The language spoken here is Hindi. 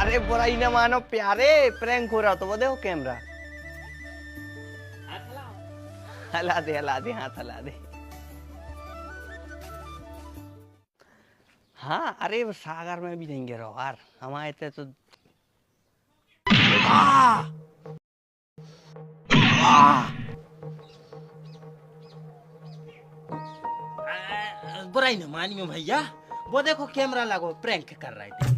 अरे बुराई न मानो प्यारे, प्रैंक हो रहा तो वो देखो कैमरा। हला दे हाथ हला दे। हाँ अरे वो सागर में भी नहीं गिरो यार, हम आए थे तो बुराई न मानियो भैया, वो देखो कैमरा लगो प्रैंक कर रहे थे।